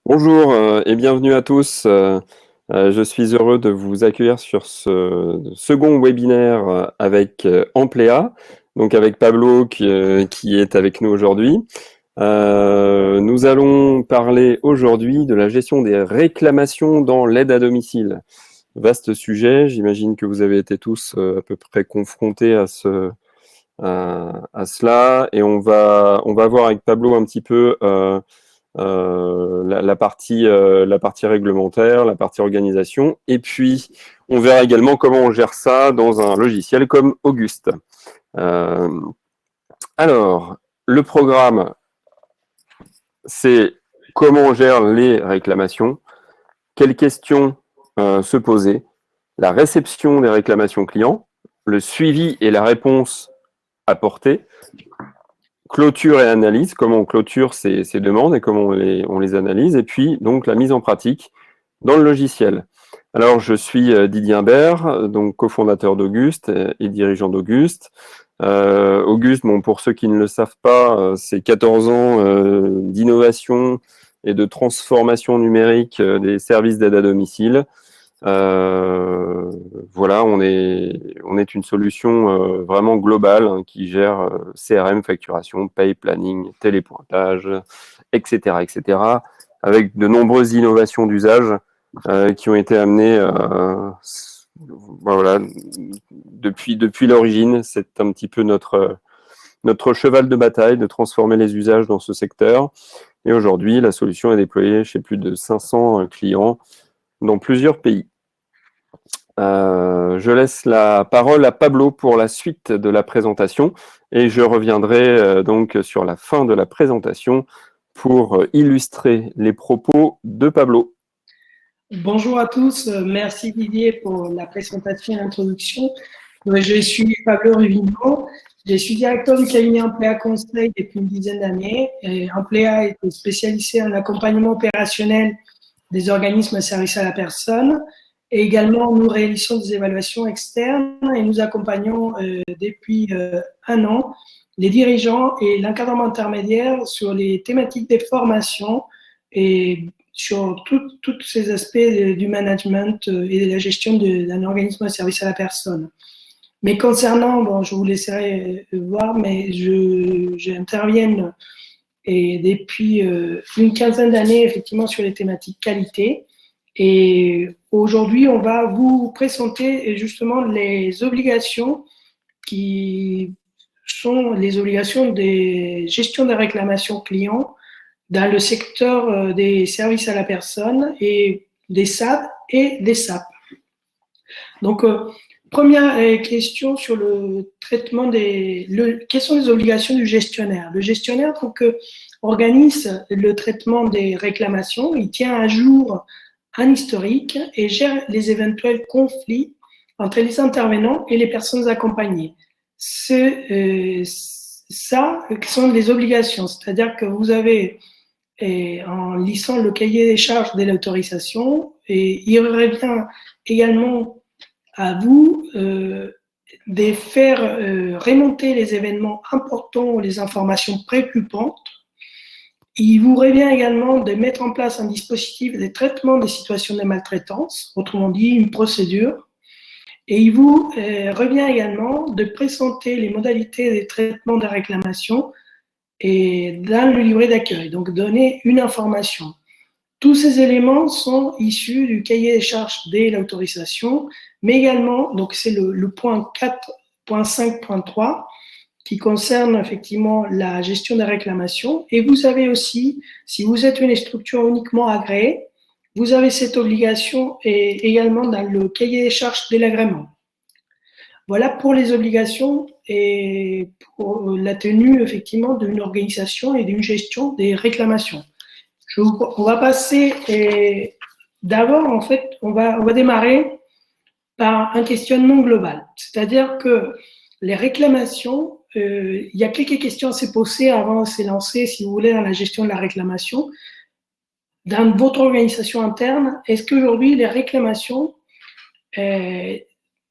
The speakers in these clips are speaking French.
Bonjour et bienvenue à tous. Je suis heureux de vous accueillir sur ce second webinaire avec Amplea, donc avec Pablo qui est avec nous aujourd'hui. Nous allons parler aujourd'hui de la gestion des réclamations dans l'aide à domicile. Vaste sujet, j'imagine que vous avez été tous à peu près confrontés à cela, et on va voir avec Pablo un petit peu la partie réglementaire, la partie organisation, et puis on verra également comment on gère ça dans un logiciel comme Auguste. Euh, alors, le programme, c'est comment on gère les réclamations, quelles questions se poser, la réception des réclamations clients, le suivi et la réponse apportée, clôture et analyse, comment on clôture ces demandes et comment on les analyse, et puis donc la mise en pratique dans le logiciel. Alors, je suis Didier Imbert, donc cofondateur d'Auguste et dirigeant d'Auguste. Auguste, bon, pour ceux qui ne le savent pas, c'est 14 ans d'innovation et de transformation numérique des services d'aide à domicile. Euh, voilà, on est une solution vraiment globale hein, qui gère CRM, facturation, paye, planning, télépointage, etc., etc., avec de nombreuses innovations d'usage qui ont été amenées voilà, depuis l'origine. C'est un petit peu notre cheval de bataille de transformer les usages dans ce secteur. Et aujourd'hui, la solution est déployée chez plus de 500 clients dans plusieurs pays. Je laisse la parole à Pablo pour la suite de la présentation et je reviendrai donc sur la fin de la présentation pour illustrer les propos de Pablo. Bonjour à tous, merci Didier pour la présentation et l'introduction. Je suis Pablo Ruvino, je suis directeur du cabinet Amplea Conseil depuis une dizaine d'années. Amplea est spécialisé en accompagnement opérationnel des organismes de service à la personne et également nous réalisons des évaluations externes et nous accompagnons depuis un an les dirigeants et l'encadrement intermédiaire sur les thématiques des formations et sur tous ces aspects du management et de la gestion d'un organisme de service à la personne. Mais concernant, bon, je vous laisserai voir, mais j'interviens et depuis une quinzaine d'années effectivement sur les thématiques qualité. Et aujourd'hui, on va vous présenter justement les obligations qui sont les obligations des gestion des réclamations clients dans le secteur des services à la personne et des SAD et des SAP. Donc, première question sur le traitement quelles sont les obligations du gestionnaire? Le gestionnaire, donc, organise le traitement des réclamations, il tient à jour un historique et gère les éventuels conflits entre les intervenants et les personnes accompagnées. Ça, sont les obligations, c'est-à-dire que vous avez en lisant le cahier des charges de l'autorisation. Et il revient également à vous de faire remonter les événements importants ou les informations préoccupantes. Il vous revient également de mettre en place un dispositif de traitement des situations de maltraitance, autrement dit une procédure. Et il vous revient également de présenter les modalités de traitement des réclamations et dans le livret d'accueil, donc donner une information. Tous ces éléments sont issus du cahier des charges dès l'autorisation, mais également, donc c'est le point 4.5.3 qui concerne effectivement la gestion des réclamations. Et vous avez aussi, si vous êtes une structure uniquement agréée, vous avez cette obligation et également dans le cahier des charges de l'agrément. Voilà pour les obligations et pour la tenue effectivement d'une organisation et d'une gestion des réclamations. On va passer et d'abord en fait on va démarrer par un questionnement global, c'est-à-dire que les réclamations, il y a quelques questions à se poser avant de se lancer, si vous voulez, dans la gestion de la réclamation. Dans votre organisation interne, est-ce qu'aujourd'hui les réclamations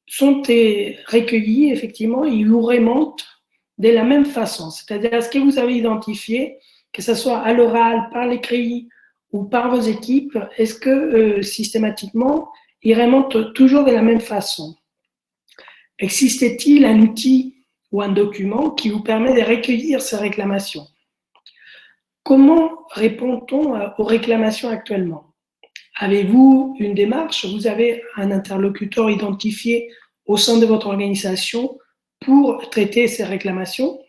sont recueillis, effectivement, ils vous remontent de la même façon. C'est-à-dire, est-ce que vous avez identifié, que ce soit à l'oral, par l'écrit ou par vos équipes, est-ce que systématiquement, ils remontent toujours de la même façon? Existe-t-il un outil ou un document qui vous permet de recueillir ces réclamations? Comment répond-on aux réclamations actuellement? Avez-vous une démarche? Vous avez un interlocuteur identifié au sein de votre organisation pour traiter ces réclamations?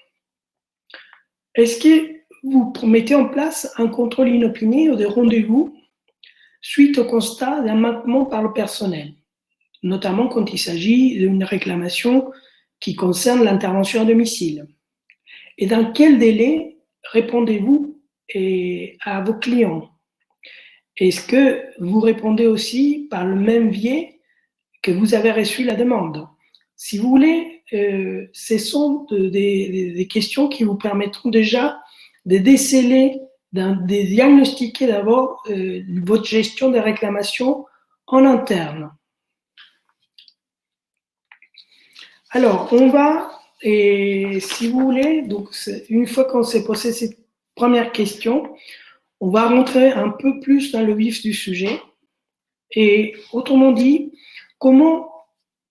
Est-ce que vous mettez en place un contrôle inopiné ou des rendez-vous suite au constat d'un manquement par le personnel, notamment quand il s'agit d'une réclamation qui concerne l'intervention à domicile? Et dans quel délai répondez-vous à vos clients? Est-ce que vous répondez aussi par le même biais que vous avez reçu la demande? Si vous voulez, ce sont des questions qui vous permettront déjà de déceler, de diagnostiquer d'abord votre gestion des réclamations en interne. Alors, on va, et si vous voulez, donc une fois qu'on s'est posé cette première question, on va rentrer un peu plus dans le vif du sujet. Et autrement dit, comment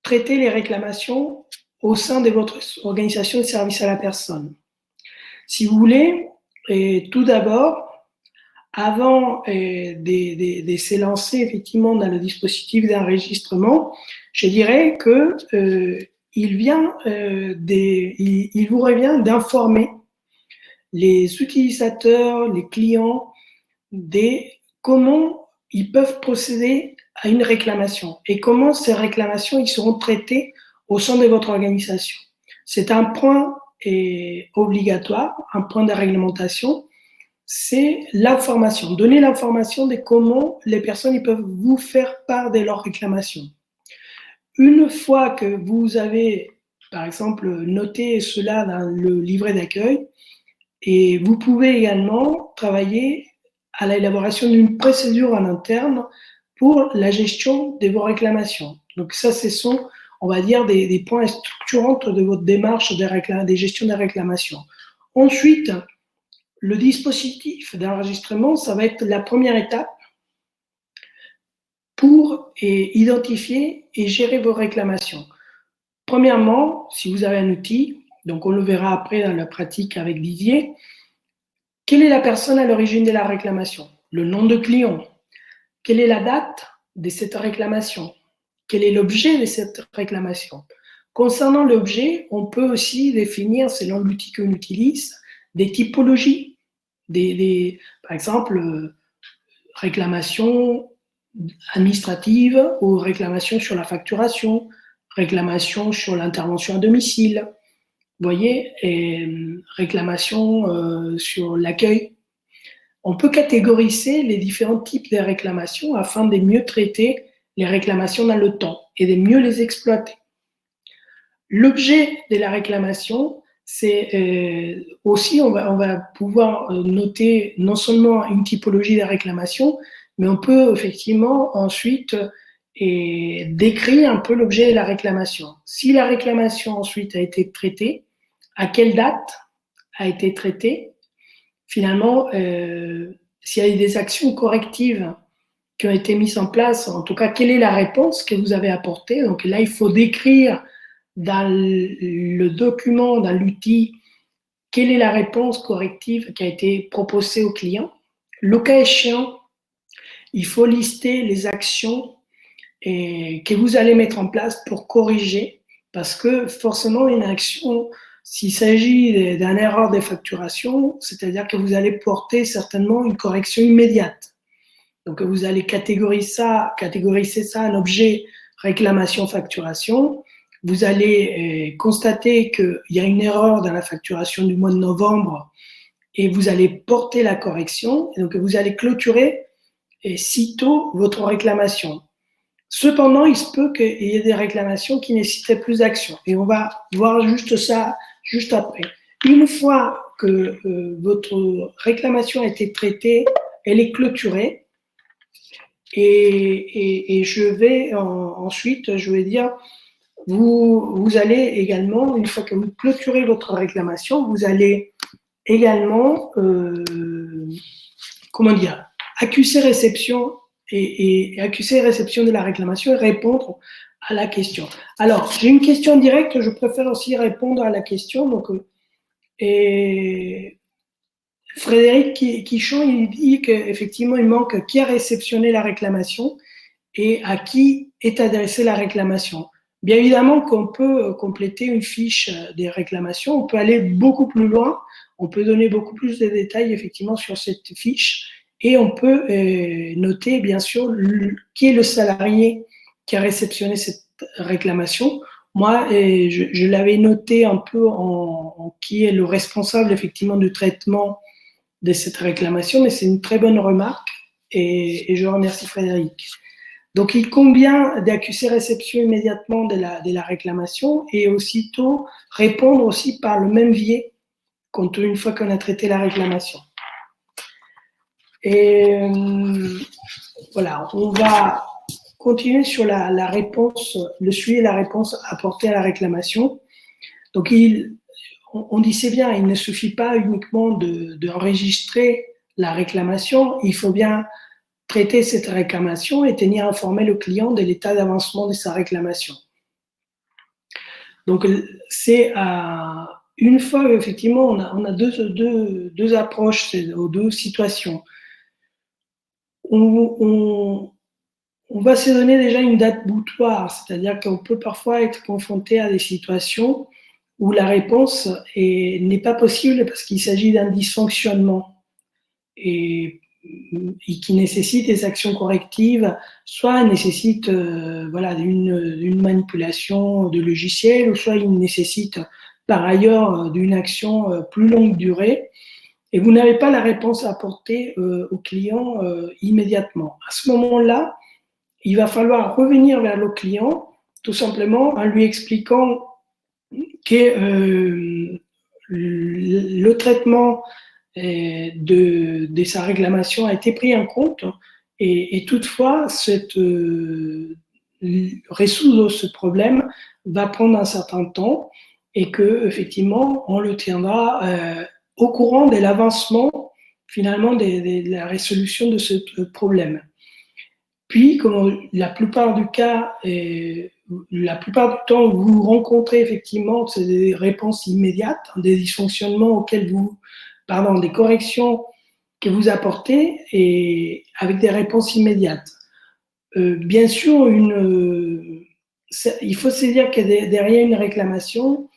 traiter les réclamations au sein de votre organisation de service à la personne? Si vous voulez, tout d'abord, avant de s'élancer effectivement dans le dispositif d'enregistrement, je dirais que il vous revient d'informer les utilisateurs, les clients, comment ils peuvent procéder à une réclamation et comment ces réclamations ils seront traitées au sein de votre organisation. C'est un point obligatoire, un point de réglementation, c'est l'information. Donner l'information de comment les personnes ils peuvent vous faire part de leurs réclamations. Une fois que vous avez, par exemple, noté cela dans le livret d'accueil, et vous pouvez également travailler à l'élaboration d'une procédure en interne pour la gestion de vos réclamations. Donc ça, ce sont, on va dire, des points structurants de votre démarche de gestion des réclamations. Ensuite, le dispositif d'enregistrement, ça va être la première étape pour identifier et gérer vos réclamations. Premièrement, si vous avez un outil, donc on le verra après dans la pratique avec Didier, quelle est la personne à l'origine de la réclamation? Le nom de client. Quelle est la date de cette réclamation? Quel est l'objet de cette réclamation? Concernant l'objet, on peut aussi définir, selon l'outil qu'on utilise, des typologies. Par exemple, réclamation administrative ou réclamation sur la facturation, réclamation sur l'intervention à domicile. Vous voyez, réclamation sur l'accueil. On peut catégoriser les différents types de réclamations afin de mieux traiter les réclamations dans le temps et de mieux les exploiter. L'objet de la réclamation, c'est aussi, on va pouvoir noter non seulement une typologie de réclamation, mais on peut effectivement ensuite décrire un peu l'objet de la réclamation. Si la réclamation ensuite a été traitée, à quelle date a été traitée? Finalement, s'il y a des actions correctives qui ont été mises en place, en tout cas, quelle est la réponse que vous avez apportée? Donc là, il faut décrire dans le document, dans l'outil, quelle est la réponse corrective qui a été proposée au client. Le cas échéant, il faut lister les actions que vous allez mettre en place pour corriger, parce que forcément, une action, s'il s'agit d'une erreur de facturation, c'est-à-dire que vous allez porter certainement une correction immédiate. Donc, vous allez catégoriser ça en objet réclamation-facturation. Vous allez constater qu'il y a une erreur dans la facturation du mois de novembre et vous allez porter la correction. Et donc, vous allez clôturer sitôt votre réclamation. Cependant, il se peut qu'il y ait des réclamations qui nécessiteraient plus d'action. Et on va voir juste ça juste après. Une fois que votre réclamation a été traitée, elle est clôturée. Et je vais ensuite, je vais dire, vous allez également, une fois que vous clôturez votre réclamation, vous allez également, accusé-réception et accusé-réception de la réclamation et répondre à la question. Alors, j'ai une question directe, je préfère aussi répondre à la question. Donc, et Frédéric Quichon, il dit qu'effectivement, il manque qui a réceptionné la réclamation et à qui est adressée la réclamation. Bien évidemment qu'on peut compléter une fiche des réclamations, on peut aller beaucoup plus loin, on peut donner beaucoup plus de détails effectivement sur cette fiche et on peut noter bien sûr qui est le salarié qui a réceptionné cette réclamation. Moi, je l'avais noté un peu en qui est le responsable effectivement du traitement de cette réclamation, mais c'est une très bonne remarque et je remercie Frédéric. Donc, il convient d'accuser réception immédiatement de la réclamation et aussitôt répondre aussi par le même biais une fois qu'on a traité la réclamation. Et voilà, on va continuer sur la réponse, le suivi et la réponse apportée à la réclamation. Donc, on disait bien, il ne suffit pas uniquement d'enregistrer la réclamation, il faut bien traiter cette réclamation et tenir informé le client de l'état d'avancement de sa réclamation. Donc, c'est une fois, effectivement, on a deux approches, deux situations. On va se donner déjà une date butoir, c'est-à-dire qu'on peut parfois être confronté à des situations où la réponse n'est pas possible parce qu'il s'agit d'un dysfonctionnement et qui nécessite des actions correctives, soit nécessite voilà, une manipulation de logiciel, ou soit il nécessite par ailleurs d'une action plus longue durée, et vous n'avez pas la réponse à apporter au client immédiatement. À ce moment-là, il va falloir revenir vers le client, tout simplement en lui expliquant que le traitement de sa réclamation a été pris en compte et toutefois résoudre ce problème va prendre un certain temps et que effectivement on le tiendra au courant de l'avancement finalement de la résolution de ce problème. Puis, comme la plupart du temps, vous rencontrez effectivement des réponses immédiates, des dysfonctionnements des corrections que vous apportez et avec des réponses immédiates. Bien sûr, il faut se dire que derrière une réclamation,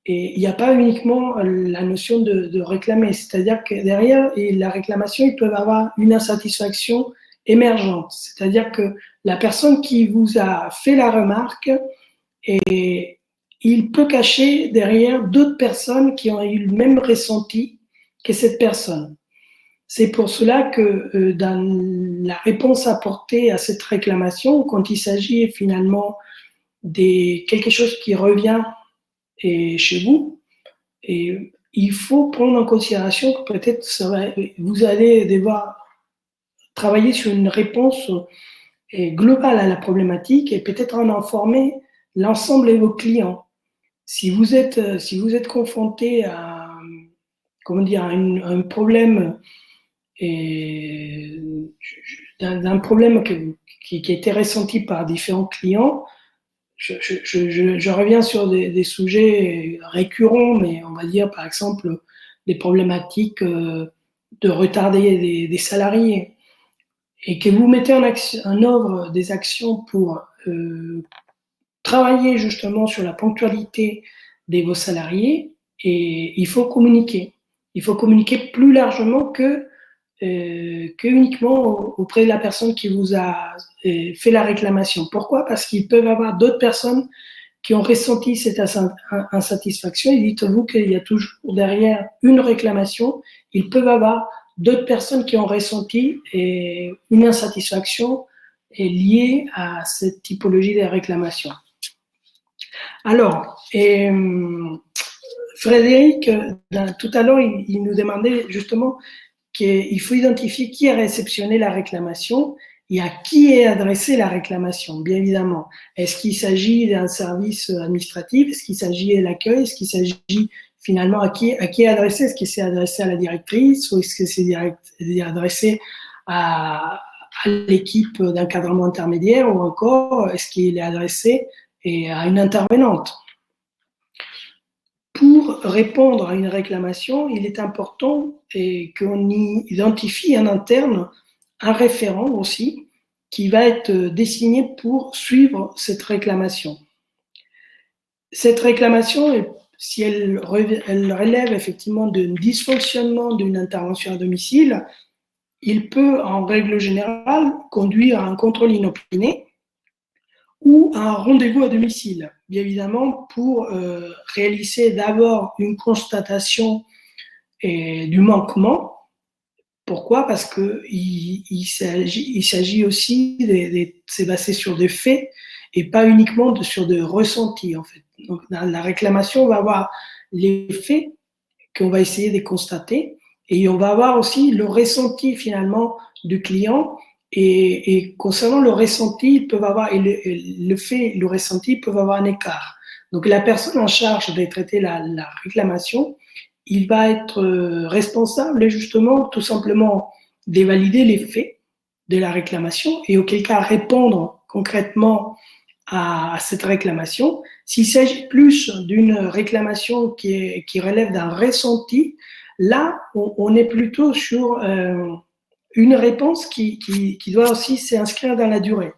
il n'y a pas uniquement la notion de réclamer, c'est-à-dire que derrière la réclamation, ils peuvent avoir une insatisfaction émergente, c'est-à-dire que la personne qui vous a fait la remarque, il peut cacher derrière d'autres personnes qui ont eu le même ressenti que cette personne. C'est pour cela que dans la réponse apportée à cette réclamation, quand il s'agit finalement de quelque chose qui revient chez vous, il faut prendre en considération que peut-être vous allez devoir travailler sur une réponse globale à la problématique et peut-être en informer l'ensemble de vos clients. Si vous êtes confronté à un problème d'un problème qui a été ressenti par différents clients, je reviens sur des sujets récurrents, mais on va dire par exemple des problématiques de retarder des salariés, et que vous mettez en œuvre des actions pour travailler justement sur la ponctualité de vos salariés, et il faut communiquer. Il faut communiquer plus largement que uniquement auprès de la personne qui vous a fait la réclamation. Pourquoi? Parce qu'ils peuvent avoir d'autres personnes qui ont ressenti cette insatisfaction. Et dites-vous qu'il y a toujours derrière une réclamation, ils peuvent avoir d'autres personnes qui ont ressenti une insatisfaction liée à cette typologie de réclamation. Alors, Frédéric, tout à l'heure, il nous demandait justement qu'il faut identifier qui a réceptionné la réclamation et à qui est adressée la réclamation, bien évidemment. Est-ce qu'il s'agit d'un service administratif? Est-ce qu'il s'agit de l'accueil? Est-ce qu'il s'agit finalement à qui est adressé? Est-ce que c'est adressé à la directrice ou est-ce que c'est adressé à l'équipe d'encadrement intermédiaire ou encore est-ce qu'il est adressé à une intervenante. Pour répondre à une réclamation, il est important qu'on identifie en interne un référent aussi qui va être désigné pour suivre cette réclamation. Cette réclamation, si elle relève effectivement d'un dysfonctionnement d'une intervention à domicile, il peut, en règle générale, conduire à un contrôle inopiné ou à un rendez-vous à domicile, bien évidemment, pour réaliser d'abord une constatation du manquement. Pourquoi? Parce qu'il s'agit aussi c'est basé sur des faits et pas uniquement sur des ressentis, en fait. Donc, dans la réclamation, on va avoir les faits qu'on va essayer de constater et on va avoir aussi le ressenti, finalement, du client. Et concernant le ressenti, ils peuvent avoir, et le fait et le ressenti peuvent avoir un écart. Donc, la personne en charge de traiter la réclamation, il va être responsable justement tout simplement de valider les faits de la réclamation et auquel cas répondre concrètement à cette réclamation. S'il s'agit plus d'une réclamation qui relève d'un ressenti, là, on est plutôt sur une réponse qui doit aussi s'inscrire dans la durée.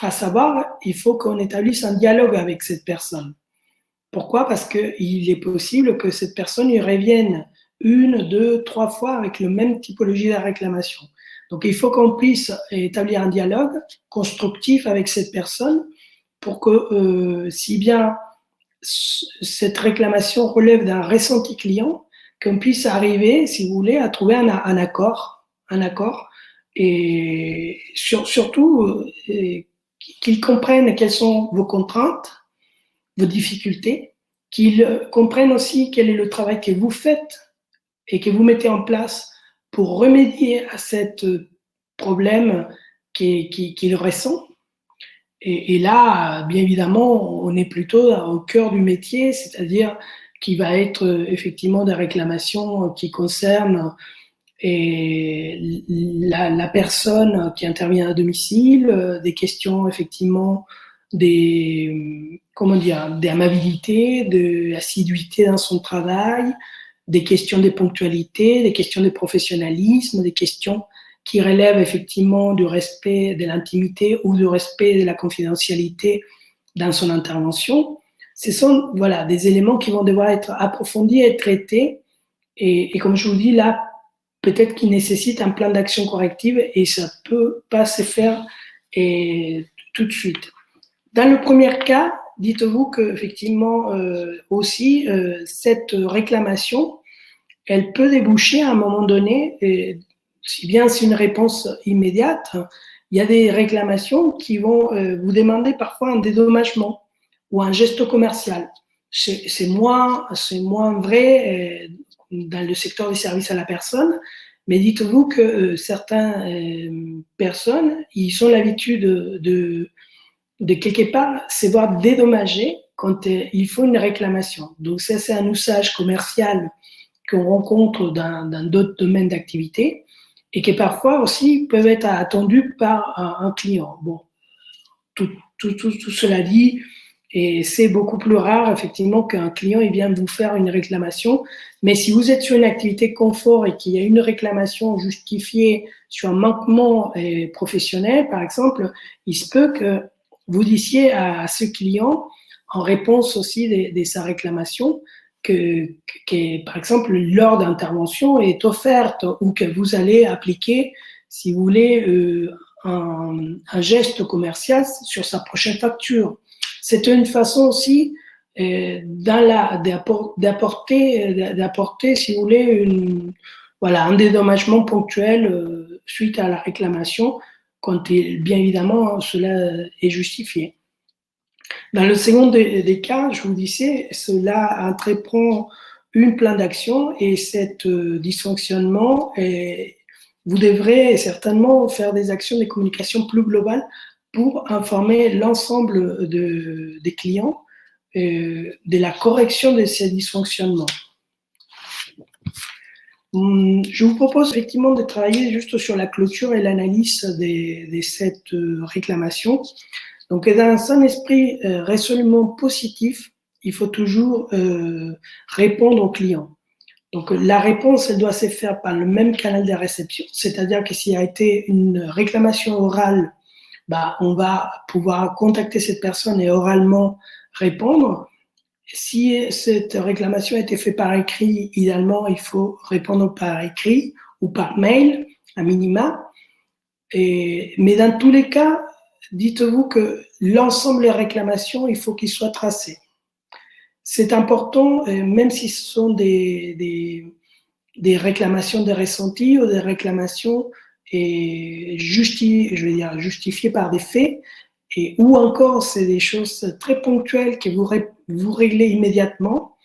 À savoir, il faut qu'on établisse un dialogue avec cette personne. Pourquoi? Parce qu'il est possible que cette personne y revienne 1, 2, 3 fois avec le même typologie de réclamation. Donc, il faut qu'on puisse établir un dialogue constructif avec cette personne pour que, si bien cette réclamation relève d'un ressenti client, qu'on puisse arriver, si vous voulez, à trouver un accord, et surtout qu'ils comprennent quelles sont vos contraintes, vos difficultés, qu'ils comprennent aussi quel est le travail que vous faites et que vous mettez en place pour remédier à ce problème qu'ils ressentent. Et là, bien évidemment, on est plutôt au cœur du métier, c'est-à-dire qui va être effectivement des réclamations qui concernent la personne qui intervient à domicile, des questions effectivement d'amabilité, d'assiduité dans son travail, des questions de ponctualité, des questions de professionnalisme, des questions qui relèvent effectivement du respect de l'intimité ou du respect de la confidentialité dans son intervention. Ce sont des éléments qui vont devoir être approfondis et traités. Et comme je vous dis là, peut-être qu'ils nécessitent un plan d'action corrective et ça ne peut pas se faire tout de suite. Dans le premier cas, dites-vous qu'effectivement aussi, cette réclamation, elle peut déboucher à un moment donné, si bien c'est une réponse immédiate, il y a des réclamations qui vont vous demander parfois un dédommagement ou un geste commercial. C'est moins vrai dans le secteur des services à la personne, mais dites-vous que certaines personnes, ils ont l'habitude de quelque part se voir dédommagés quand il faut une réclamation. Donc ça, c'est un usage commercial qu'on rencontre dans d'autres domaines d'activité et qui parfois aussi peuvent être attendus par un client. Bon, tout cela dit, et c'est beaucoup plus rare effectivement qu'un client il vienne vous faire une réclamation. Mais si vous êtes sur une activité confort et qu'il y a une réclamation justifiée sur un manquement professionnel, par exemple, il se peut que vous disiez à ce client, en réponse aussi de sa réclamation, que, par exemple, l'heure d'intervention est offerte ou que vous allez appliquer, si vous voulez, un geste commercial sur sa prochaine facture. C'est une façon aussi d'apporter, si vous voulez, un dédommagement ponctuel suite à la réclamation, quand bien évidemment cela est justifié. Dans le second des cas, je vous disais, cela entreprend une plan d'action et cet dysfonctionnement, vous devrez certainement faire des actions de communication plus globales pour informer l'ensemble des clients de la correction de ces dysfonctionnements. Je vous propose effectivement de travailler juste sur la clôture et l'analyse de cette réclamation. Donc, dans un esprit résolument positif, il faut toujours répondre au client. Donc, la réponse, elle doit se faire par le même canal de réception, c'est-à-dire que s'il y a été une réclamation orale, bah, on va pouvoir contacter cette personne et oralement répondre. Si cette réclamation a été faite par écrit, idéalement, il faut répondre par écrit ou par mail, à minima. Mais dans tous les cas, dites-vous que l'ensemble des réclamations, il faut qu'ils soient tracés. C'est important, même si ce sont des réclamations de ressenti ou des réclamations justifiées par des faits, ou encore c'est des choses très ponctuelles que vous réglez immédiatement.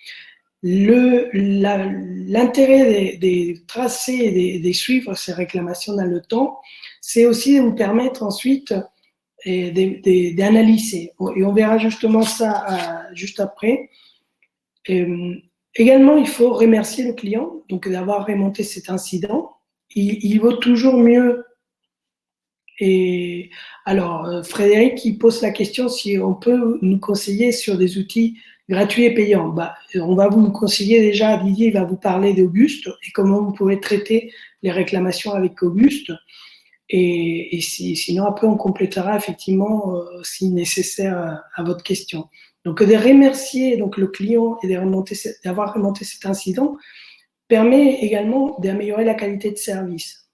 L'intérêt de tracer et de suivre ces réclamations dans le temps, c'est aussi de vous permettre ensuite d'analyser. Et on verra justement ça juste après. Également, il faut remercier le client donc d'avoir remonté cet incident. Il vaut toujours mieux. Et alors, Frédéric, il pose la question si on peut nous conseiller sur des outils gratuits et payants. Bah, on va vous conseiller déjà, Didier, il va vous parler d'Auguste et comment vous pouvez traiter les réclamations avec Auguste. Et sinon, après, on complétera effectivement si nécessaire à votre question. Donc, de remercier donc, le client et d'avoir remonté cet incident permet également d'améliorer la qualité de service.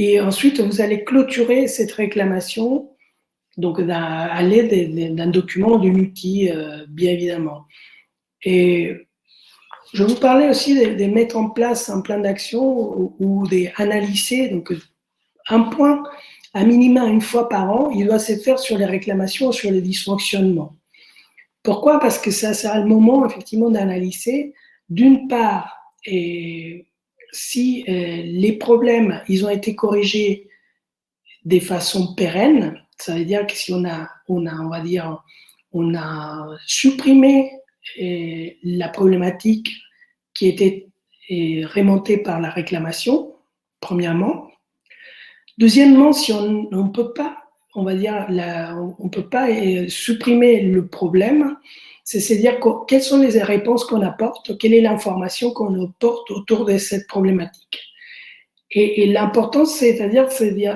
Et ensuite, vous allez clôturer cette réclamation donc à l'aide d'un document, d'un outil, bien évidemment. Et je vous parlais aussi de mettre en place un plan d'action ou d'analyser. Donc, un point à minima une fois par an, il doit se faire sur les réclamations, sur les dysfonctionnements. Pourquoi? Parce que ça sera le moment effectivement d'analyser, d'une part, si les problèmes ils ont été corrigés de façon pérenne, ça veut dire que si on a supprimé la problématique qui était remontée par la réclamation, premièrement. Deuxièmement, si on ne peut pas, on peut pas supprimer le problème, c'est-à-dire quelles sont les réponses qu'on apporte, quelle est l'information qu'on apporte autour de cette problématique. Et l'important, c'est-à-dire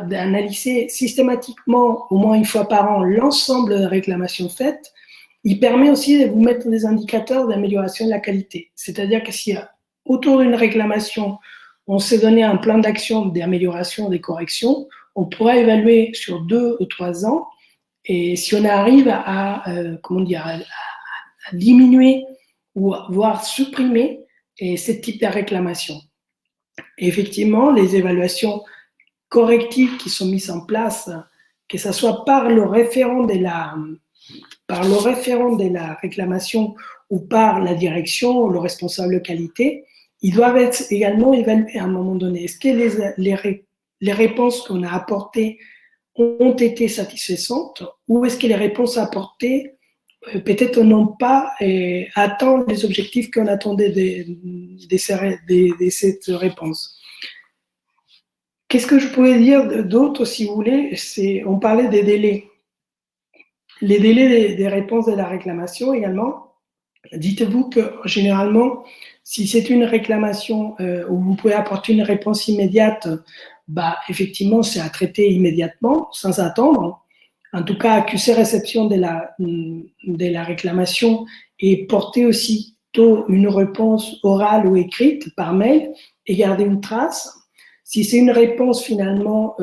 d'analyser systématiquement, au moins une fois par an, l'ensemble des réclamations faites. Il permet aussi de vous mettre des indicateurs d'amélioration de la qualité. C'est-à-dire que si autour d'une réclamation, on s'est donné un plan d'action d'amélioration des corrections, on pourra évaluer sur 2 ou 3 ans. Et si on arrive à diminuer ou voire supprimer ce type de réclamation. Et effectivement, les évaluations correctives qui sont mises en place, que ce soit par le référent de la réclamation ou par la direction ou le responsable de qualité, ils doivent être également évalués à un moment donné. Est-ce que les réponses qu'on a apportées ont été satisfaisantes ou est-ce que les réponses apportées peut-être n'ont pas atteint les objectifs qu'on attendait de cette réponse. Qu'est-ce que je pourrais dire d'autre, si vous voulez? On parlait des délais. Les délais des réponses de la réclamation également. Dites-vous que généralement, si c'est une réclamation où vous pouvez apporter une réponse immédiate, bah, effectivement, c'est à traiter immédiatement, sans attendre. En tout cas, accuser réception de la réclamation et porter aussitôt une réponse orale ou écrite par mail et garder une trace. Si c'est une réponse finalement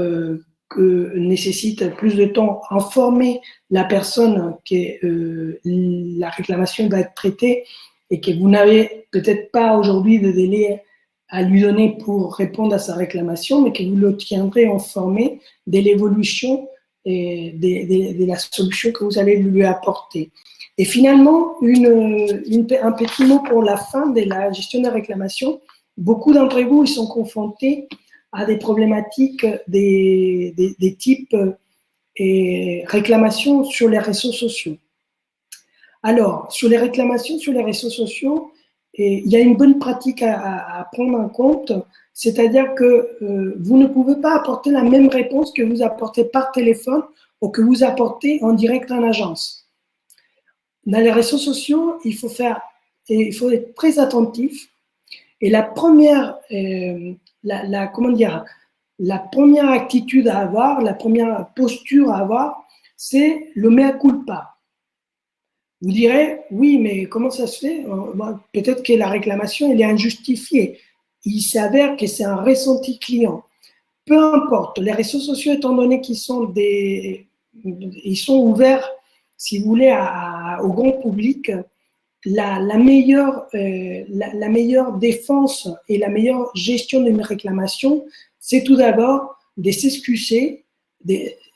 que nécessite plus de temps, informer la personne que la réclamation va être traitée et que vous n'avez peut-être pas aujourd'hui de délai à lui donner pour répondre à sa réclamation, mais que vous le tiendrez informé de l'évolution et de la solution que vous allez lui apporter. Et finalement, un petit mot pour la fin de la gestion des réclamations. Beaucoup d'entre vous, ils sont confrontés à des problématiques des types réclamations sur les réseaux sociaux. Alors, sur les réclamations sur les réseaux sociaux, il y a une bonne pratique à prendre en compte, c'est-à-dire que vous ne pouvez pas apporter la même réponse que vous apportez par téléphone ou que vous apportez en direct en agence. Dans les réseaux sociaux, il faut être très attentif. Et la première, comment dire, la première attitude à avoir, la première posture à avoir, c'est le mea culpa. Vous direz, oui, mais comment ça se fait? Peut-être que la réclamation, elle est injustifiée. Il s'avère que c'est un ressenti client. Peu importe, les réseaux sociaux, étant donné qu'ils sont ils sont ouverts, si vous voulez, au grand public, la meilleure défense et la meilleure gestion d'une réclamation, c'est tout d'abord de s'excuser,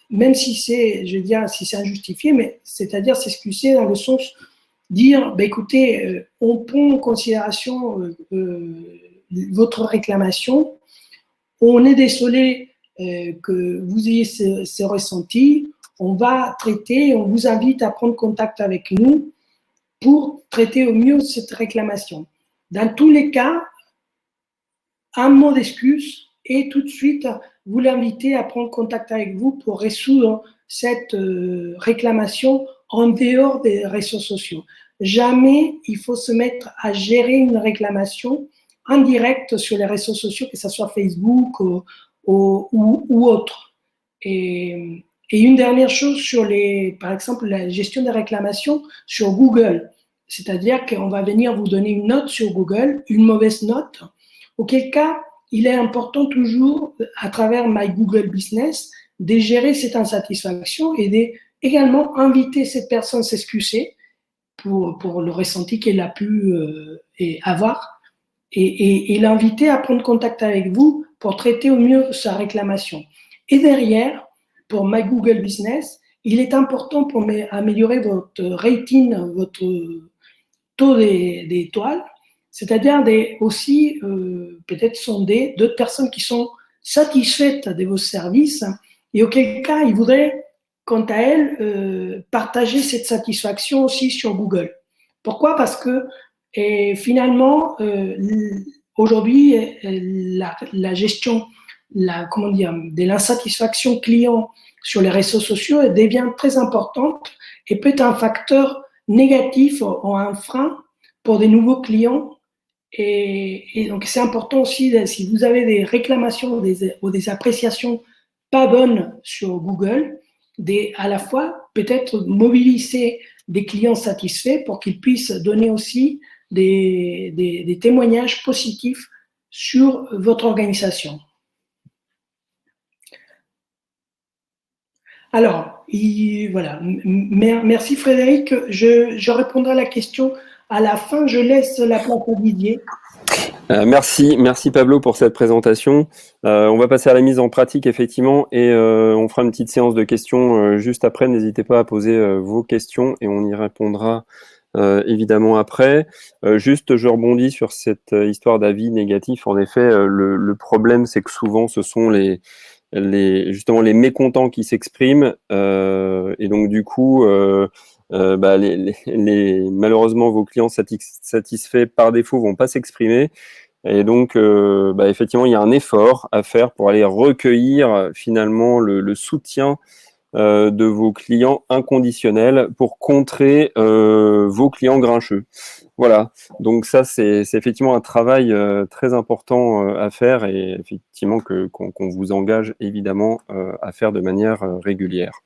même si c'est, je veux dire, si c'est injustifié, mais c'est-à-dire s'excuser dans le sens dire, bah, écoutez, on prend en considération votre réclamation, on est désolé que vous ayez ce ressenti, on va traiter, on vous invite à prendre contact avec nous pour traiter au mieux cette réclamation. Dans tous les cas, un mot d'excuse et tout de suite, vous l'invitez à prendre contact avec vous pour résoudre cette réclamation en dehors des réseaux sociaux. Jamais il faut se mettre à gérer une réclamation en direct sur les réseaux sociaux, que ce soit Facebook ou autre. Et une dernière chose sur par exemple, la gestion des réclamations sur Google. C'est-à-dire qu'on va venir vous donner une note sur Google, une mauvaise note, auquel cas, il est important toujours, à travers My Google Business, de gérer cette insatisfaction et d'également inviter cette personne à s'excuser pour le ressenti qu'elle a pu avoir et l'inviter à prendre contact avec vous pour traiter au mieux sa réclamation. Et derrière, pour My Google Business, il est important pour améliorer votre rating, votre taux d'étoiles, c'est-à-dire aussi peut-être sonder d'autres personnes qui sont satisfaites de vos services et auquel cas ils voudraient, quant à elles, partager cette satisfaction aussi sur Google. Pourquoi? Parce que finalement, aujourd'hui, la gestion comment dire, de l'insatisfaction client sur les réseaux sociaux devient très importante et peut être un facteur négatif ou un frein pour des nouveaux clients. Et donc, c'est important aussi, si vous avez des réclamations ou des appréciations pas bonnes sur Google, à la fois peut-être mobiliser des clients satisfaits pour qu'ils puissent donner aussi des témoignages positifs sur votre organisation. Alors, voilà. Merci Frédéric. Je répondrai à la question à la fin. Je laisse la place à Didier. Merci Pablo pour cette présentation. On va passer à la mise en pratique effectivement et on fera une petite séance de questions juste après. N'hésitez pas à poser vos questions et on y répondra évidemment après. Juste, je rebondis sur cette histoire d'avis négatif. En effet, le problème, c'est que souvent, ce sont justement les mécontents qui s'expriment et donc du coup malheureusement vos clients satisfaits par défaut vont pas s'exprimer et donc effectivement il y a un effort à faire pour aller recueillir finalement le soutien de vos clients inconditionnels pour contrer vos clients grincheux. Voilà, donc ça c'est effectivement un travail très important à faire et effectivement qu'on vous engage évidemment à faire de manière régulière.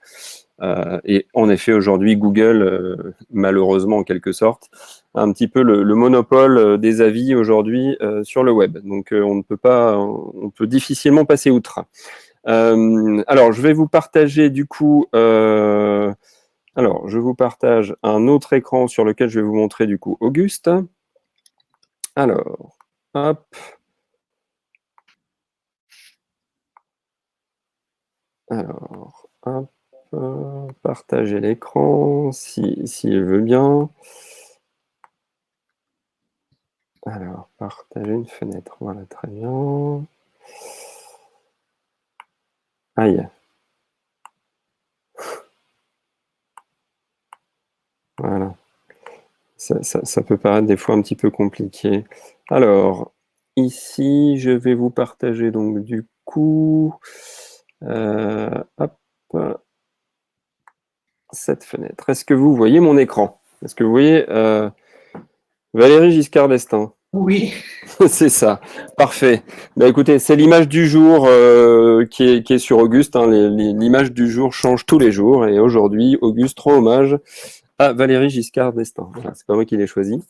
Et en effet, aujourd'hui, Google, malheureusement en quelque sorte, a un petit peu le monopole des avis aujourd'hui sur le web. Donc on peut difficilement passer outre. Alors, je vais vous partager du coup. Alors, je vous partage un autre écran sur lequel je vais vous montrer du coup Auguste. Alors, hop. Alors, hop. Partager l'écran s'il veut bien. Alors, partager une fenêtre. Voilà, très bien. Aïe. Voilà. ça peut paraître des fois un petit peu compliqué. Alors, ici, je vais vous partager donc du coup, hop, cette fenêtre. Est-ce que vous voyez mon écran? Est-ce que vous voyez Valérie Giscard d'Estaing? Oui. C'est ça, parfait. Bah, écoutez, c'est l'image du jour qui est sur Auguste. Hein. L'image du jour change tous les jours. Et aujourd'hui, Auguste rend hommage à Valéry Giscard d'Estaing. Voilà, c'est pas moi qui l'ai choisi.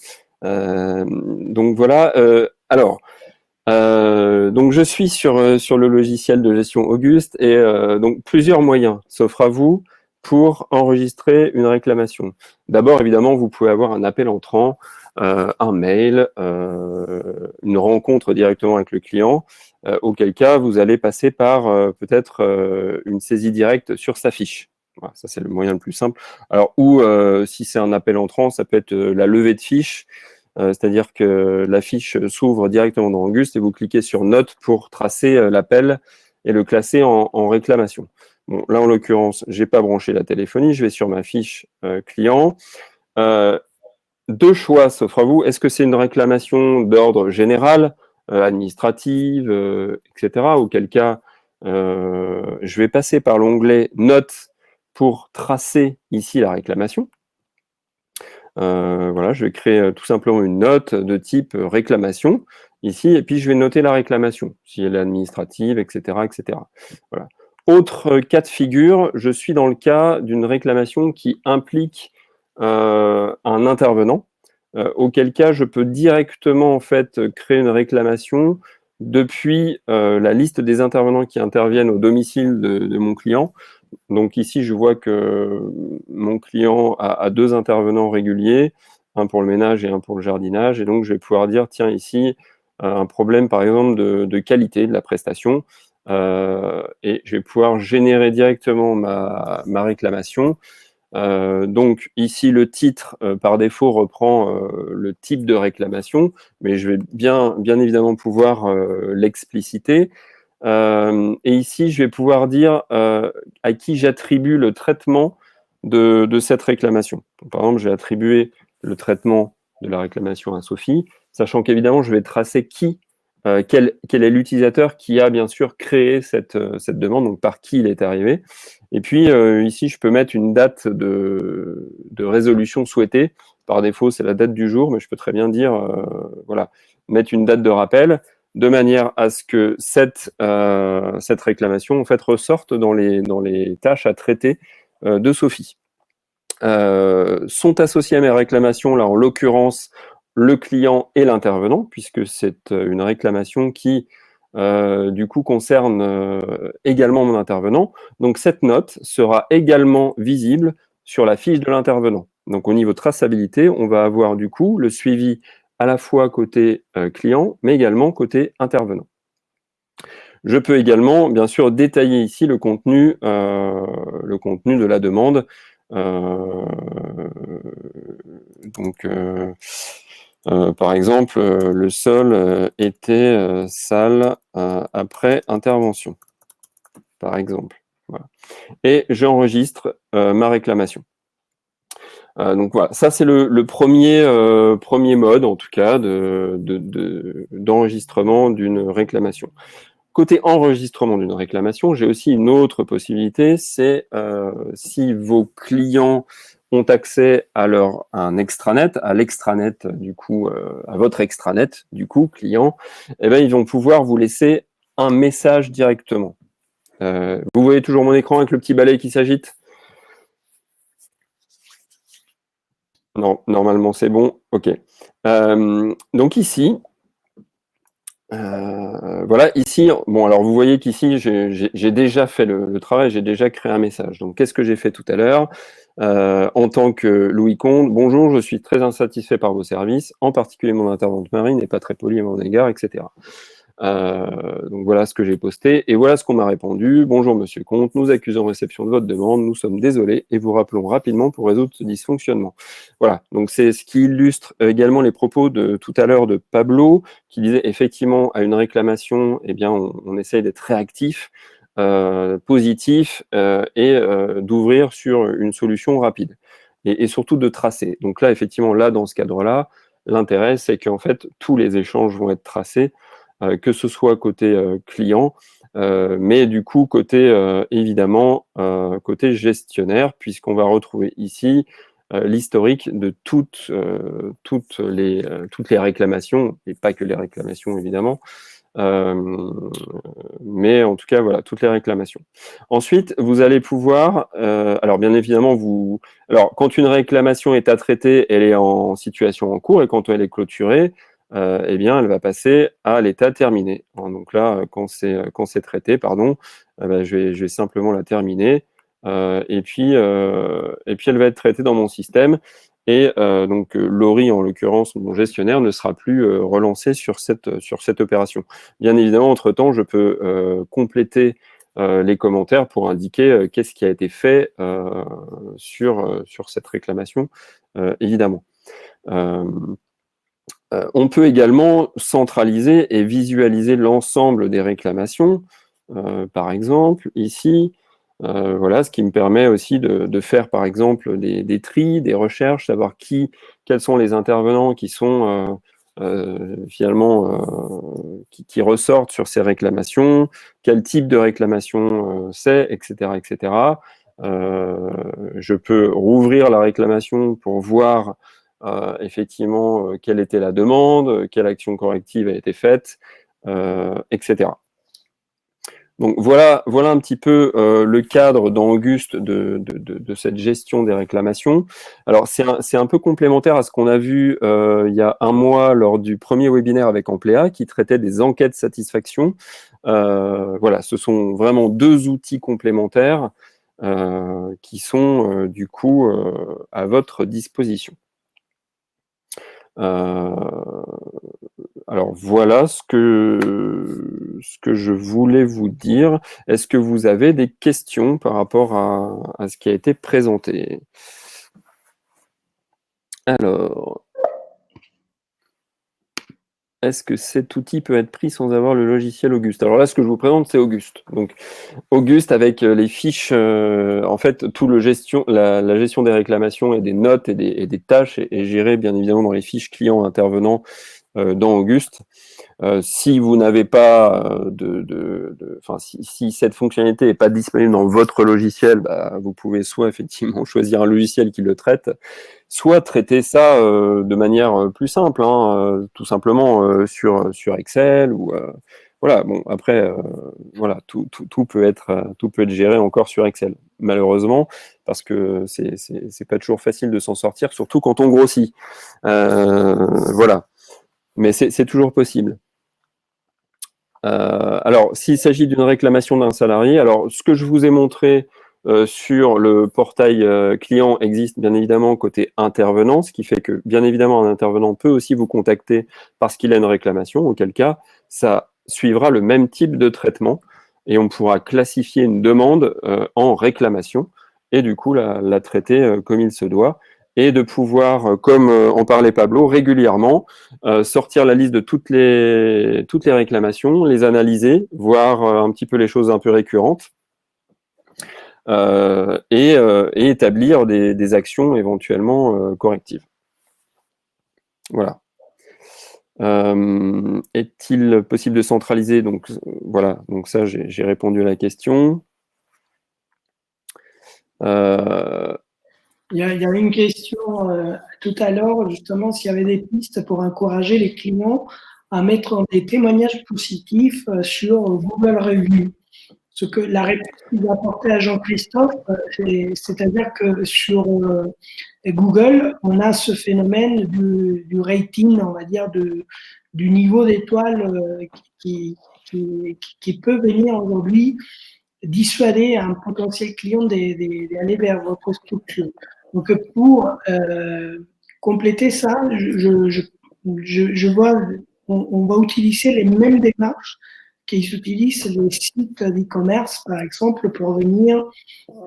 Donc voilà. Donc je suis sur le logiciel de gestion Auguste et donc plusieurs moyens s'offrent à vous pour enregistrer une réclamation. D'abord, évidemment, vous pouvez avoir un appel entrant, un mail, une rencontre directement avec le client, auquel cas vous allez passer par peut-être une saisie directe sur sa fiche. Voilà, ça, c'est le moyen le plus simple. Alors, ou si c'est un appel entrant, ça peut être la levée de fiche. C'est-à-dire que la fiche s'ouvre directement dans Auguste et vous cliquez sur Note pour tracer l'appel et le classer en réclamation. Bon, là, en l'occurrence, je n'ai pas branché la téléphonie. Je vais sur ma fiche client. Deux choix s'offrent à vous. Est-ce que c'est une réclamation d'ordre général, administrative, etc. Auquel cas, je vais passer par l'onglet Notes pour tracer ici la réclamation. Voilà, je vais créer tout simplement une note de type réclamation ici, et puis je vais noter la réclamation, si elle est administrative, etc. etc. Voilà. Autre cas de figure, je suis dans le cas d'une réclamation qui implique un intervenant, auquel cas je peux directement en fait créer une réclamation depuis la liste des intervenants qui interviennent au domicile de mon client. Donc ici, je vois que mon client a deux intervenants réguliers, un pour le ménage et un pour le jardinage. Et donc, je vais pouvoir dire, tiens, ici, un problème, par exemple, de qualité de la prestation. Et je vais pouvoir générer directement ma réclamation. Donc ici, le titre, par défaut, reprend le type de réclamation, mais je vais bien évidemment pouvoir l'expliciter. Et ici, je vais pouvoir dire à qui j'attribue le traitement de cette réclamation. Donc, par exemple, j'ai attribué le traitement de la réclamation à Sophie, sachant qu'évidemment, je vais tracer quel est l'utilisateur qui a bien sûr créé cette demande, donc par qui il est arrivé. Et puis ici, je peux mettre une date de résolution souhaitée. Par défaut, c'est la date du jour, mais je peux très bien dire, voilà, mettre une date de rappel, de manière à ce que cette réclamation en fait ressorte dans les tâches à traiter de Sophie. Sont associés à mes réclamations, là en l'occurrence, le client et l'intervenant, puisque c'est une réclamation qui du coup concerne également mon intervenant. Donc cette note sera également visible sur la fiche de l'intervenant. Donc au niveau traçabilité, on va avoir du coup le suivi à la fois côté client, mais également côté intervenant. Je peux également, bien sûr, détailler ici le contenu de la demande. Par exemple, le sol était sale après intervention, par exemple. Voilà. Et j'enregistre ma réclamation. Donc voilà, ça c'est le premier mode, en tout cas, d'enregistrement d'une réclamation. Côté enregistrement d'une réclamation, j'ai aussi une autre possibilité, c'est si vos clients ont accès à un extranet, à l'extranet du coup, à votre extranet du coup, client, eh bien, ils vont pouvoir vous laisser un message directement. Vous voyez toujours mon écran avec le petit balai qui s'agite? Non, normalement c'est bon, ok. Donc ici, voilà, ici, bon, alors vous voyez qu'ici, j'ai déjà fait le travail, j'ai déjà créé un message. Donc, qu'est-ce que j'ai fait tout à l'heure en tant que Louis Comte? Bonjour, je suis très insatisfait par vos services, en particulier mon intervenante Marine n'est pas très polie à mon égard, etc. Donc voilà ce que j'ai posté et voilà ce qu'on m'a répondu. Bonjour Monsieur Comte, nous accusons réception de votre demande, nous sommes désolés et vous rappelons rapidement pour résoudre ce dysfonctionnement. Voilà, donc c'est ce qui illustre également les propos de tout à l'heure de Pablo qui disait effectivement à une réclamation, eh bien on essaye d'être réactif, positif et d'ouvrir sur une solution rapide. et surtout de tracer. Donc là, effectivement, là, dans ce cadre-là, l'intérêt, c'est qu'en fait, tous les échanges vont être tracés, que ce soit côté client, mais du coup, côté, évidemment, côté gestionnaire, puisqu'on va retrouver ici l'historique de toutes les réclamations, et pas que les réclamations, évidemment, mais en tout cas, voilà, toutes les réclamations. Ensuite, vous allez pouvoir, alors bien évidemment, alors quand une réclamation est à traiter, elle est en situation en cours, et quand elle est clôturée, eh bien, elle va passer à l'état terminé. Donc là, quand c'est traité, pardon, ben, je vais simplement la terminer, et puis elle va être traitée dans mon système. Et donc, Laurie, en l'occurrence, mon gestionnaire, ne sera plus relancé sur cette opération. Bien évidemment, entre-temps, je peux compléter les commentaires pour indiquer qu'est-ce qui a été fait sur cette réclamation, évidemment. On peut également centraliser et visualiser l'ensemble des réclamations, par exemple, ici. Voilà, ce qui me permet aussi de faire, par exemple, des tris, des recherches, savoir quels sont les intervenants qui sont finalement qui ressortent sur ces réclamations, quel type de réclamation c'est, etc., etc. Je peux rouvrir la réclamation pour voir effectivement quelle était la demande, quelle action corrective a été faite, etc. Donc voilà un petit peu le cadre dans Auguste de cette gestion des réclamations. Alors c'est un peu complémentaire à ce qu'on a vu il y a un mois lors du premier webinaire avec Amplea qui traitait des enquêtes satisfaction. Voilà, ce sont vraiment deux outils complémentaires qui sont du coup à votre disposition. Alors voilà ce que je voulais vous dire. Est-ce que vous avez des questions par rapport à ce qui a été présenté? Alors, est-ce que cet outil peut être pris sans avoir le logiciel Auguste? Alors là, ce que je vous présente, c'est Auguste. Donc, Auguste avec les fiches, en fait, la gestion des réclamations et des notes et des tâches est gérée bien évidemment dans les fiches clients intervenants dans Auguste. Si vous n'avez pas si cette fonctionnalité n'est pas disponible dans votre logiciel, bah, vous pouvez soit effectivement choisir un logiciel qui le traite, soit traiter ça de manière plus simple, hein, tout simplement sur Excel ou voilà. Bon, après, voilà, tout peut être géré encore sur Excel, malheureusement, parce que c'est pas toujours facile de s'en sortir, surtout quand on grossit. Voilà, mais c'est toujours possible. Alors, s'il s'agit d'une réclamation d'un salarié, alors ce que je vous ai montré sur le portail client existe bien évidemment côté intervenant, ce qui fait que bien évidemment un intervenant peut aussi vous contacter parce qu'il a une réclamation, auquel cas ça suivra le même type de traitement et on pourra classifier une demande en réclamation et du coup la traiter comme il se doit et de pouvoir, comme en parlait Pablo, régulièrement sortir la liste de toutes les réclamations, les analyser, voir un petit peu les choses un peu récurrentes et établir des actions éventuellement correctives. Voilà. Est-il possible de centraliser? Donc voilà, donc ça j'ai répondu à la question. Il y avait une question tout à l'heure, justement, s'il y avait des pistes pour encourager les clients à mettre des témoignages positifs sur Google Review. Ce que la réponse qu'il a apportée à Jean-Christophe, c'est-à-dire que sur Google, on a ce phénomène du rating, on va dire, du niveau d'étoiles qui peut venir aujourd'hui dissuader un potentiel client d'aller vers votre structure. Donc, pour compléter ça, je vois, on va utiliser les mêmes démarches qu'ils utilisent les sites d'e-commerce, par exemple, pour venir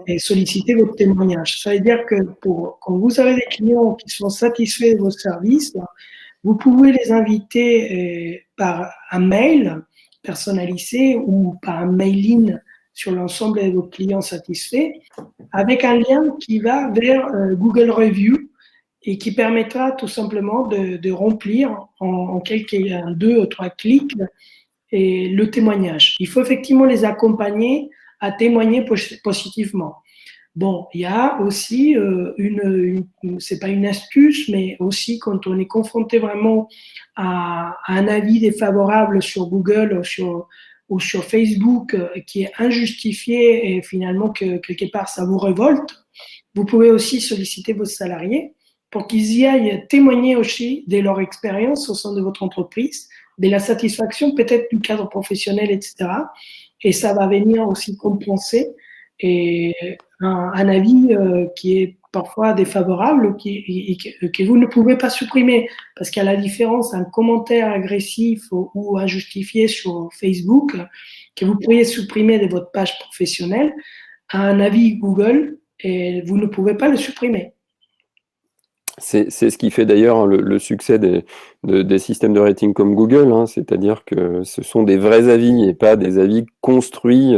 et solliciter votre témoignage. Ça veut dire que quand vous avez des clients qui sont satisfaits de vos services, vous pouvez les inviter par un mail personnalisé ou par un mailing sur l'ensemble de vos clients satisfaits, avec un lien qui va vers Google Review et qui permettra tout simplement de remplir en quelques 2 ou 3 clics et le témoignage. Il faut effectivement les accompagner à témoigner positivement. Bon, il y a aussi c'est pas une astuce, mais aussi quand on est confronté vraiment à un avis défavorable sur Google ou sur Facebook qui est injustifié et finalement que quelque part ça vous révolte, vous pouvez aussi solliciter vos salariés pour qu'ils y aillent témoigner aussi de leur expérience au sein de votre entreprise, de la satisfaction peut-être du cadre professionnel, etc. Et ça va venir aussi compenser et un avis qui est parfois défavorable, que vous ne pouvez pas supprimer, parce qu'à la différence d'un commentaire agressif ou injustifié sur Facebook, que vous pourriez supprimer de votre page professionnelle, un avis Google, et vous ne pouvez pas le supprimer. C'est ce qui fait d'ailleurs le succès des systèmes de rating comme Google, hein, c'est-à-dire que ce sont des vrais avis et pas des avis construits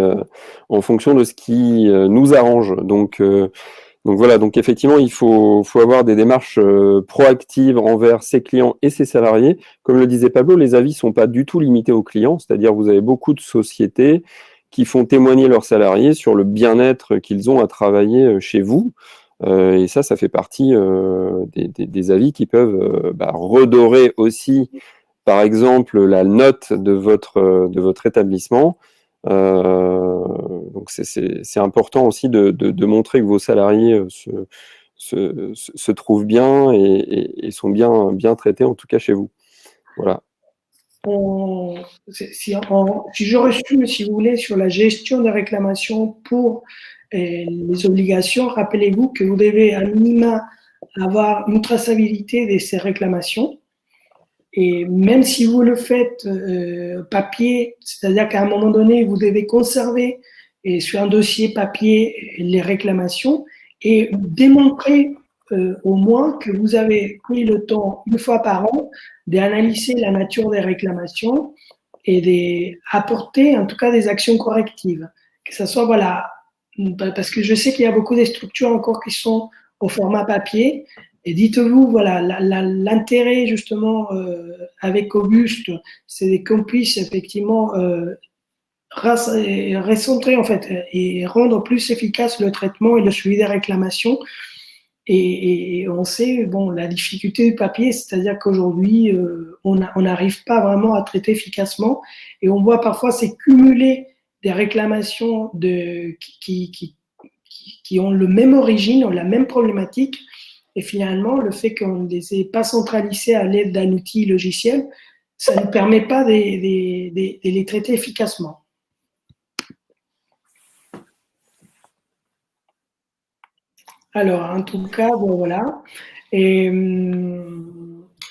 en fonction de ce qui nous arrange. Donc voilà, donc effectivement, il faut avoir des démarches proactives envers ses clients et ses salariés. Comme le disait Pablo, les avis ne sont pas du tout limités aux clients, c'est-à-dire vous avez beaucoup de sociétés qui font témoigner leurs salariés sur le bien-être qu'ils ont à travailler chez vous. Et ça fait partie des avis qui peuvent redorer aussi, par exemple, la note de votre établissement. Donc c'est important aussi de montrer que vos salariés se trouvent bien et sont bien traités, en tout cas chez vous. Voilà. Si je reçu, si vous voulez, sur la gestion des réclamations pour les obligations, rappelez-vous que vous devez à minima avoir une traçabilité de ces réclamations. Et même si vous le faites papier, c'est-à-dire qu'à un moment donné, vous devez conserver sur un dossier papier les réclamations et démontrer au moins que vous avez pris le temps, une fois par an, d'analyser la nature des réclamations et d'apporter en tout cas des actions correctives. Que ce soit, voilà, parce que je sais qu'il y a beaucoup de structures encore qui sont au format papier. Et dites-vous, voilà, l'intérêt justement avec Auguste, c'est qu'on puisse effectivement recentrer en fait et rendre plus efficace le traitement et le suivi des réclamations. Et on sait, bon, la difficulté du papier, c'est-à-dire qu'aujourd'hui, on n'arrive pas vraiment à traiter efficacement et on voit parfois c'est cumuler des réclamations qui ont le même origine, ont la même problématique. Et finalement, le fait qu'on ne les ait pas centralisés à l'aide d'un outil logiciel, ça ne permet pas de les traiter efficacement. Alors, en tout cas, bon, voilà. Et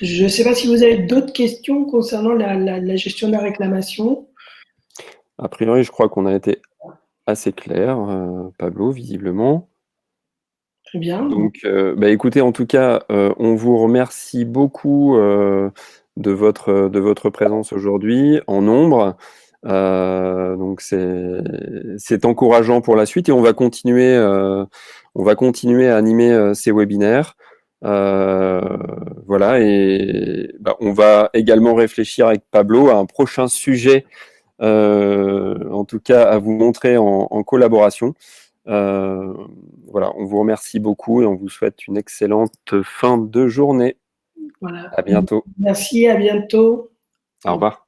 je ne sais pas si vous avez d'autres questions concernant la gestion de la réclamation. A priori, je crois qu'on a été assez clair, Pablo, visiblement. Très bien. Donc, écoutez, en tout cas, on vous remercie beaucoup de votre présence aujourd'hui en nombre. Donc, c'est encourageant pour la suite et on va continuer à animer ces webinaires. Voilà, et on va également réfléchir avec Pablo à un prochain sujet, en tout cas à vous montrer en collaboration. Voilà, on vous remercie beaucoup et on vous souhaite une excellente fin de journée. Voilà. À bientôt. Merci, à bientôt. Au revoir.